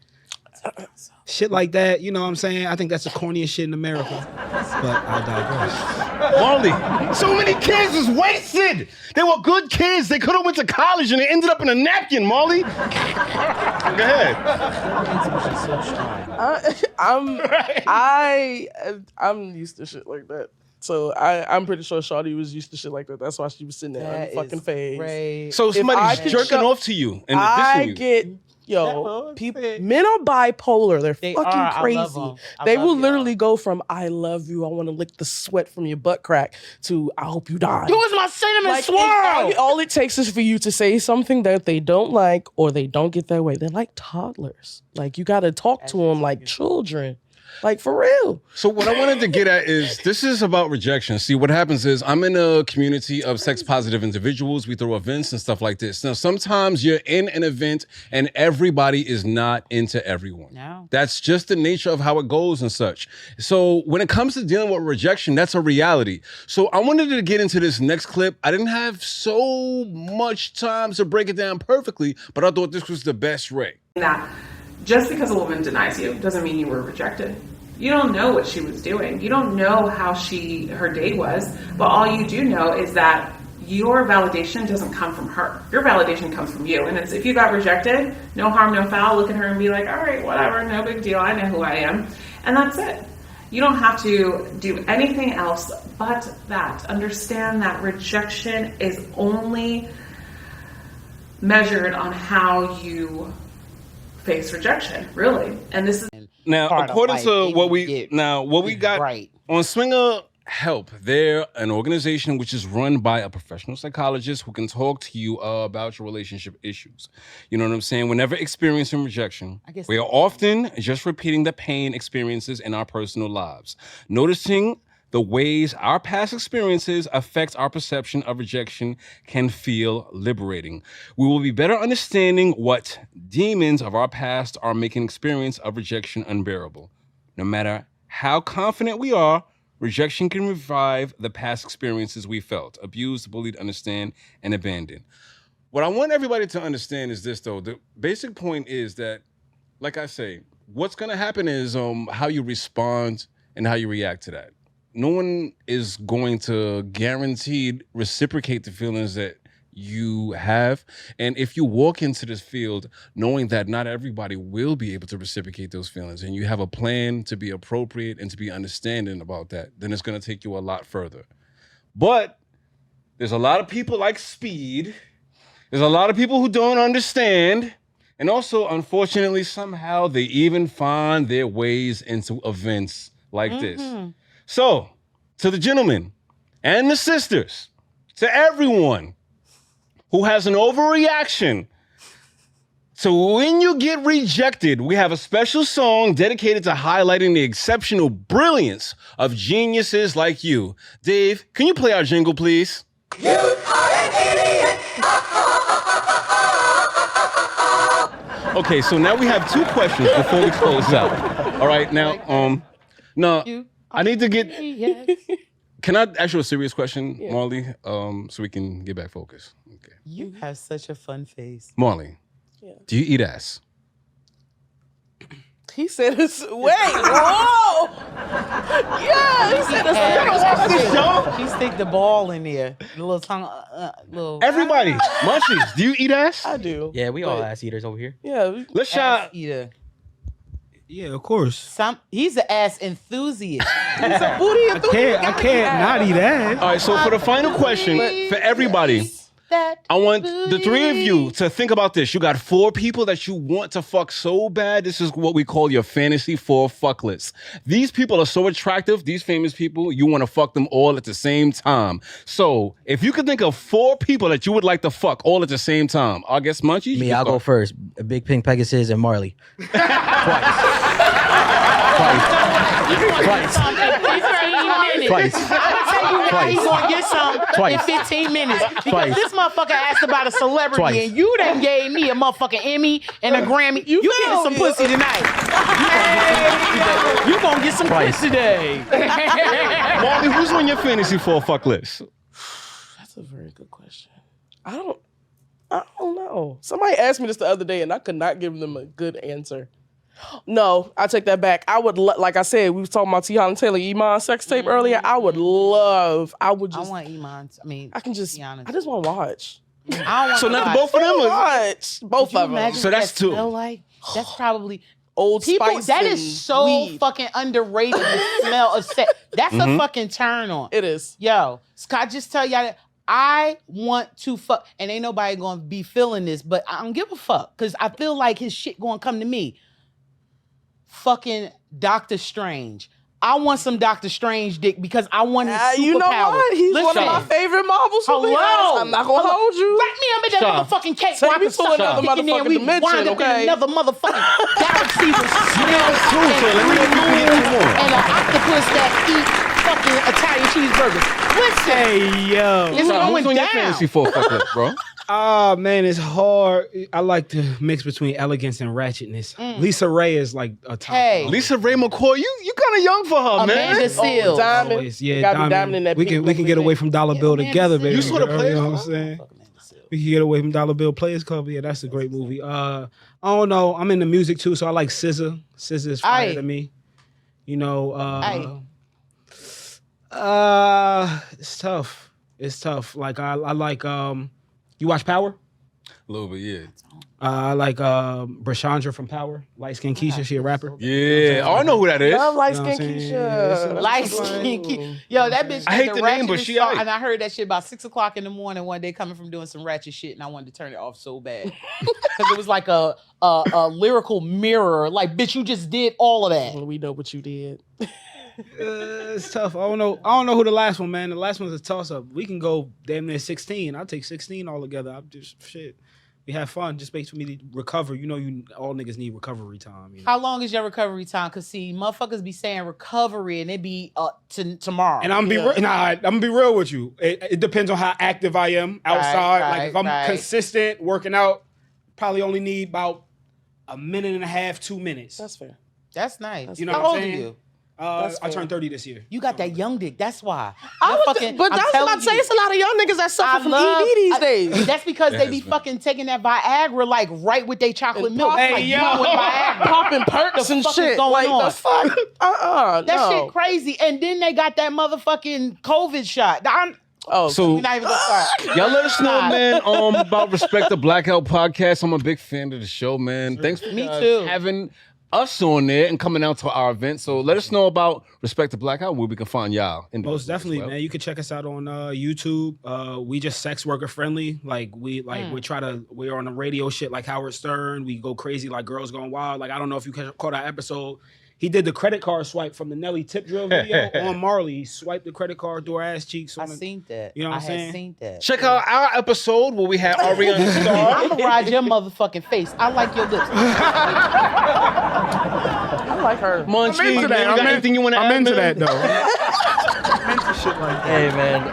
H: Shit like that, you know what I'm saying? I think that's the corniest shit in America. But I digress.
E: Marley, so many kids is wasted. They were good kids. They could have went to college and they ended up in a napkin, Marley. Go ahead.
I: I'm used to shit like that. So I'm pretty sure Shawty was used to shit like that. That's why she was sitting there on the fucking face.
F: Great.
E: So somebody's jerking off to you and dissing you.
I: People, men are bipolar. They're fucking crazy.
F: I love 'em.
I: They will literally go from "I love you, I want to lick the sweat from your butt crack" to "I hope you die."
F: Who is my cinnamon swirl?
I: All it takes is for you to say something that they don't like or they don't get their way. They're like toddlers. Like you got to talk to them like children. Like, for real.
E: So what I wanted to get at is, this is about rejection. See, what happens is, I'm in a community of sex-positive individuals. We throw events and stuff like this. Now, sometimes you're in an event and everybody is not into everyone.
F: No.
E: That's just the nature of how it goes and such. So when it comes to dealing with rejection, that's a reality. So I wanted to get into this next clip. I didn't have so much time to break it down perfectly, but I thought this was the best way.
K: That just because a woman denies you doesn't mean you were rejected. You don't know what she was doing. You don't know how her day was, but all you do know is that your validation doesn't come from her. Your validation comes from you. And it's, if you got rejected, no harm, no foul, look at her and be like, all right, whatever, no big deal. I know who I am. And that's it. You don't have to do anything else but that. Understand that rejection is only measured on how you face rejection, really. And this is
E: now according to what we got
F: right
E: on Swinger Help. They're an organization which is run by a professional psychologist who can talk to you about your relationship issues. You know what I'm saying? Whenever experiencing rejection, we are often just repeating the pain experiences in our personal lives, noticing the ways our past experiences affect our perception of rejection can feel liberating. We will be better understanding what demons of our past are making experience of rejection unbearable. No matter how confident we are, rejection can revive the past experiences we felt, abused, bullied, understand, and abandoned. What I want everybody to understand is this, though. The basic point is that, like I say, what's going to happen is how you respond and how you react to that. No one is going to guaranteed reciprocate the feelings that you have. And if you walk into this field knowing that not everybody will be able to reciprocate those feelings, and you have a plan to be appropriate and to be understanding about that, then it's going to take you a lot further. But there's a lot of people like Speed. There's a lot of people who don't understand. And also, unfortunately, somehow they even find their ways into events like this. So, to the gentlemen and the sisters, to everyone who has an overreaction, so when you get rejected, we have a special song dedicated to highlighting the exceptional brilliance of geniuses like you. Dave, can you play our jingle, please? You are an idiot. Okay, so now we have two questions before we close out. All right, now, I need to get. Can I ask you a serious question, Marley? So we can get back focused. Okay.
F: You have such a fun face.
E: Marley, do you eat ass?
I: He said it's whoa! Yeah, he said it's
F: He stick the ball in there, the little tongue, little.
E: Everybody, munchies, do you eat ass?
I: I do.
C: Yeah, we all ass eaters over here.
I: Yeah,
E: let's shout.
F: Eater.
H: Yeah, of course.
F: He's an ass enthusiast.
I: He's a booty enthusiast.
H: I can't not eat ass.
E: All right, so for the final question, for everybody, I want the three of you to think about this. You got 4 people that you want to fuck so bad. This is what we call your fantasy 4 fuck list. These people are so attractive, these famous people, you want to fuck them all at the same time. So if you could think of 4 people that you would like to fuck all at the same time, I guess Munchie?
C: Me, I'll go first. Big Pink Pegasus and Marley. Twice.
F: He's gonna get some in 15 minutes because this motherfucker asked about a celebrity and you done gave me a motherfucking Emmy and a Grammy. You getting some pussy tonight. You gonna get some pussy today.
E: Marley, who's on your fantasy 4 fuck list?
I: That's a very good question. I don't know. Somebody asked me this the other day and I could not give them a good answer. No, I take that back. I would like I said, we was talking about Tiana Taylor Iman sex tape earlier. I would just.
F: I want Iman's. I mean,
I: I can just.
F: Tiana's.
I: I just want to watch.
F: I don't want
E: So
F: to
E: not
F: watch.
E: both of them.
I: Watch both of them.
E: So that's two.
F: Like that's probably.
I: Old
F: People,
I: Spice.
F: that
I: and
F: is so
I: weed.
F: fucking underrated. The smell of sex. That's a fucking turn on.
I: It is.
F: Yo, Scott, just tell y'all that I want to fuck, and ain't nobody gonna be feeling this, but I don't give a fuck because I feel like his shit gonna come to me. Fucking Doctor Strange. I want some Doctor Strange dick because I want his superpower.
I: You know what? He's one of my favorite Marvel superheroes.
F: Hello.
I: I'm not gonna hold you.
F: Wrap me up in that motherfucking cake.
I: Take
F: Where I
I: me
F: can
I: to
F: start
I: another
F: kicking in.
I: motherfucking
F: We
I: dimension,
F: wind up
I: okay?
F: in another motherfucking galaxy with
E: two, so let me know if you can get more.
F: and an octopus that eat fucking Italian cheeseburgers. Listen,
H: Hey, yo.
F: it's going
E: Who's on your
F: down.
E: fantasy fuck list, bro?
H: Ah, man, it's hard. I like to mix between elegance and ratchetness. Lisa Ray is like a top.
F: Hey.
E: Lisa Ray McCoy, you kind of young for her,
F: Amanda
E: man.
F: Seals.
I: Diamond.
H: Always, yeah,
I: Gotta be
H: diamond.
I: diamond in that
H: we
I: pink
H: can get away from Dollar Bill
F: Amanda
H: together,
F: Seals.
H: baby.
E: You saw the
H: girl,
E: Players
H: you know
E: Club?
H: what I'm saying? We can get away from Dollar Bill Players Club. Yeah, that's a great movie. I don't know. I'm into music too, so I like SZA. SZA is fire
F: Aye.
H: to me. You know, it's tough. It's tough. Like I like you watch Power?
E: A little bit, yeah.
H: I like Brashandra from Power. Light skin Keisha, she a rapper.
E: Yeah. Oh, I know who that is.
I: Love light
H: You know
I: skin
H: what I'm saying? Yeah,
I: Keisha.
H: it's
F: Light skin kid. Yo, that bitch.
E: I
F: had
E: hate the name, but
F: ratchetest
E: she
F: song,
E: aight.
F: and I heard that shit about 6:00 in the morning one day, coming from doing some ratchet shit, and I wanted to turn it off so bad because it was like a lyrical mirror. Like, bitch, you just did all of that.
I: We know what you did.
H: It's tough. I don't know who the last one, man. The last one's a toss up. We can go damn near 16. I'll take 16 altogether. I'm just shit. We have fun. Just makes me to recover. You know, all niggas need recovery time. You know?
F: How long is your recovery time? Cause see, motherfuckers be saying recovery and it be tomorrow.
H: And I'm gonna be real with you. It depends on how active I am outside. Like if I'm consistent working out, probably only need about a minute and a half, 2 minutes.
I: That's fair.
F: That's nice.
H: You know
F: How
H: what
F: old
H: I'm
F: are
H: saying?
F: you?
H: I turned 30 this year.
F: You got that young dick. That's why.
I: But that's what I'm saying. It's a lot of young niggas that suffer from ED these days.
F: That's because they be fucking taking that Viagra like right with their chocolate milk.
I: Hey,
F: Like,
I: yo.
F: with Viagra.
I: Popping perks and
F: fuck is
I: shit.
F: going
I: Like,
F: on?
I: the fuck?
F: That
I: no.
F: shit crazy. And then they got that motherfucking COVID shot.
E: So
F: we're not even gonna start.
E: y'all let us know, man, about Respect the Blackout podcast. I'm a big fan of the show, man. Thanks for
F: Me too.
E: having us on there and coming out to our event. So let us know about Respect the Blackout, where we can find y'all.
H: Most definitely, man. You can check us out on YouTube. We just sex worker friendly. Like we're on the radio shit like Howard Stern. We go crazy like Girls Gone Wild. Like I don't know if you caught our episode. He did the credit card swipe from the Nelly tip drill video on Marley. He swiped the credit card through her ass cheeks.
F: I seen that.
H: You know what I'm saying?
F: I seen that.
E: Check out our episode where we had Ari on the star.
F: I'm gonna ride your motherfucking face. I like your lips.
I: I like her.
E: Munchie,
H: I'm into that.
E: you got anything you want to add?
H: I'm into
E: man?
H: that though. I'm into shit like that.
C: Hey man,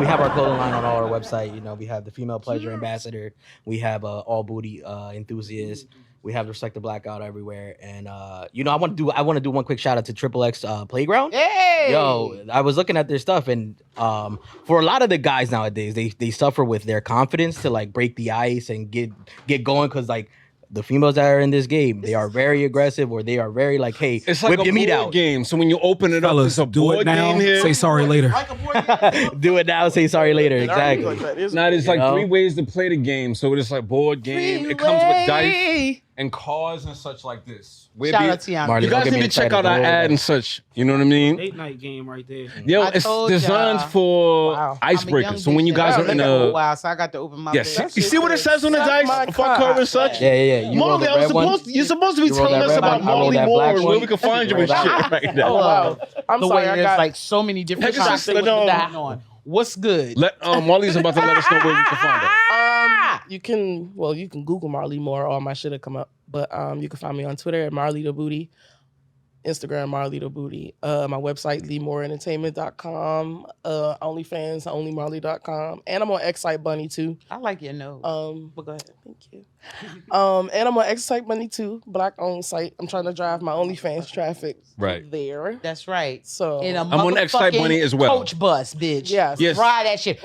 C: we have our clothing line on our website. You know, we have the Female Pleasure Ambassador. We have All Booty Enthusiast. We have Respect the Blackout everywhere, and I want to do one quick shout out to Triple X Playground.
F: Hey,
C: yo, I was looking at their stuff, and for a lot of the guys nowadays, they suffer with their confidence to like break the ice and get going because like. The females that are in this game, they are very aggressive, or they are very like, "Hey,
E: it's like
C: whip
E: a
C: your meat
E: board
C: out."
E: game. So when you open it up, it's a
H: do
E: board
H: it now.
E: game here.
H: Say sorry later.
C: Do it now. Say sorry later. Exactly.
E: Now there's like
C: You know?
E: 3 ways to play the game. So it's like board game. It comes with dice and cards and such like this.
F: Shout out to Tiana.
C: Marley,
E: You
C: don't
E: guys
C: get me
E: need to check
C: excited.
E: out our
C: Don't worry
E: ad
C: about
E: and such. You know what I mean?
H: Late night game right there.
E: Yo,
F: I
E: it's
F: told
E: designed
F: y'all.
E: for
F: I'm a young
E: icebreakers. So when you
F: bitch
E: guys
F: that
E: are in
F: been for
E: a
F: while, so I got to open my
E: yes,
F: face.
E: you see what it says on the
I: Suck
E: dice?
I: my
E: Fuck her and such.
C: Yeah. You rolled
E: Marley,
C: the red one.
E: you're supposed to be
C: You rolled
E: telling
C: that
E: us
C: red
E: about
C: one. I rolled
E: Marley
C: that
E: Moore
C: black
E: and where
C: one.
E: we can find you and
C: rolled
E: shit right
F: Oh,
E: now.
F: wow.
I: I'm
F: the
I: sorry,
F: way
I: I
F: there's
I: got
F: like so many different
E: Pegasus,
F: concepts
E: let know.
F: going on. What's good?
E: Marley's about to let us know where we can find her.
I: you can Google Marley Moore. All my shit will come up. But you can find me on Twitter at Marley the Booty. Instagram, Marley the Booty. My website, LeeMooreEntertainment.com. OnlyFans, OnlyMarley.com. And I'm on Excite Bunny too.
F: I like your nose.
I: But go ahead. Thank you. And I'm on Excite Bunny too, Black owned site. I'm trying to drive my OnlyFans traffic there.
F: That's right.
I: So
F: in a
E: I'm on Excite Bunny as well.
F: Coach bus, bitch.
I: Yes.
F: Ride that shit.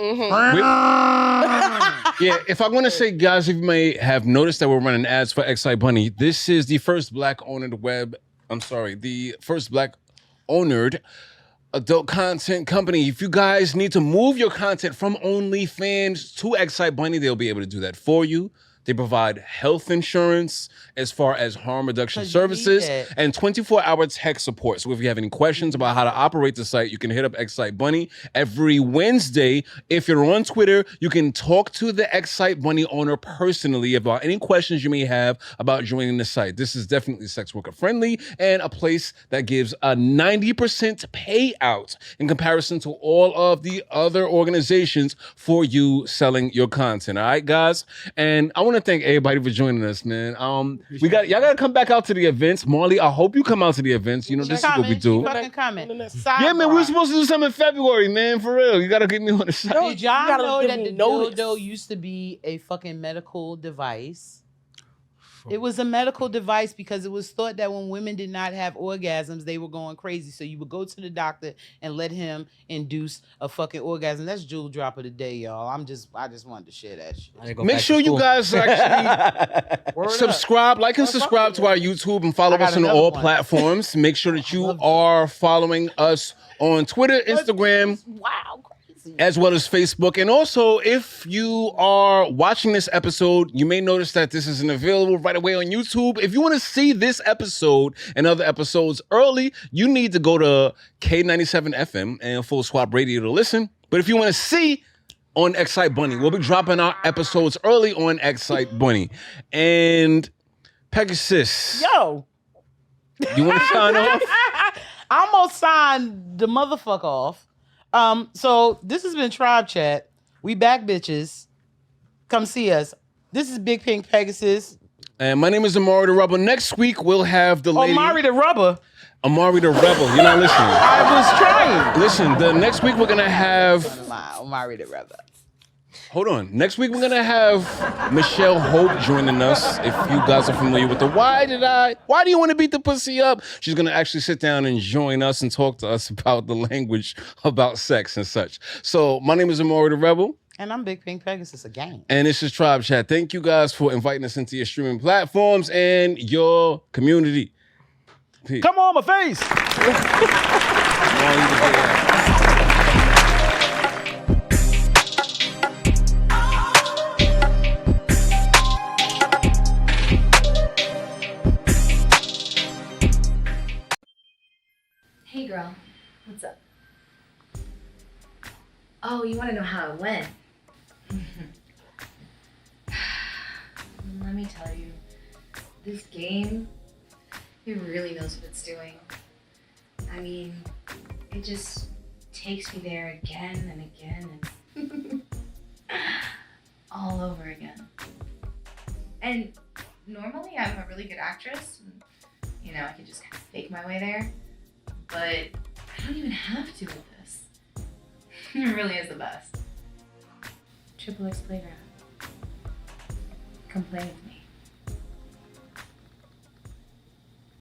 E: Yeah, if I want to say, guys, if you may have noticed that we're running ads for Excite Bunny, this is the first Black-owned the first Black-owned adult content company. If you guys need to move your content from OnlyFans to Excite Bunny, they'll be able to do that for you. They provide health insurance as far as harm reduction services and 24-hour tech support. So if you have any questions about how to operate the site, you can hit up Excite Bunny. Every Wednesday, if you're on Twitter, you can talk to the Excite Bunny owner personally about any questions you may have about joining the site. This is definitely sex worker friendly and a place that gives a 90% payout in comparison to all of the other organizations for you selling your content. All right, guys? And I want to thank everybody for joining us, man. Y'all gotta come back out to the events. Marley, I hope you come out to the events. You know, this is what we do.
F: Fucking comment.
E: Yeah, man, we were supposed to do something in February, man. For real. You gotta get me on the side.
F: Did y'all know that the dildo used to be a fucking medical device? It was a medical device because it was thought that when women did not have orgasms, they were going crazy. So you would go to the doctor and let him induce a fucking orgasm. That's jewel drop of the day, y'all. I just wanted to share that shit.
E: Make sure you guys actually subscribe, like and subscribe to our YouTube and follow us on all platforms. Make sure that you are following us on Twitter, Instagram, as well as Facebook. And also, if you are watching this episode, you may notice that this isn't available right away on YouTube. If you want to see this episode and other episodes early, you need to go to K97 FM and Full Swap Radio to listen. But if you want to see on Excite Bunny, we'll be dropping our episodes early on Excite Bunny. And Pegasus.
F: Yo.
E: You want to sign off?
F: I almost signed the motherfucker off. So this has been Tribe Chat. We back, bitches. Come see us. This is Big Pink Pegasus.
E: And my name is Omari the Rebel. Next week, we'll have the lady...
F: Omari the Rubber.
E: Omari the Rebel. You're not listening.
F: I was trying.
E: Listen, the next week, we're going to have...
F: Omari the Rebel.
E: Hold on. Next week, we're going to have Michelle Hope joining us. If you guys are familiar with the why do you want to beat the pussy up? She's going to actually sit down and join us and talk to us about the language about sex and such. So my name is Omari the Rebel.
F: And I'm Big Pink Pegasus again.
E: And this is Tribe Chat. Thank you guys for inviting us into your streaming platforms and your community. Peace.
G: Come on my face.
B: Hey girl, what's up? Oh, you want to know how it went? Let me tell you, this game, it really knows what it's doing. I mean, it just takes me there again and again and all over again. And normally I'm a really good actress. You know, I can just kind of fake my way there. But I don't even have to with this. It really is the best. Triple X Playground. Come play with me.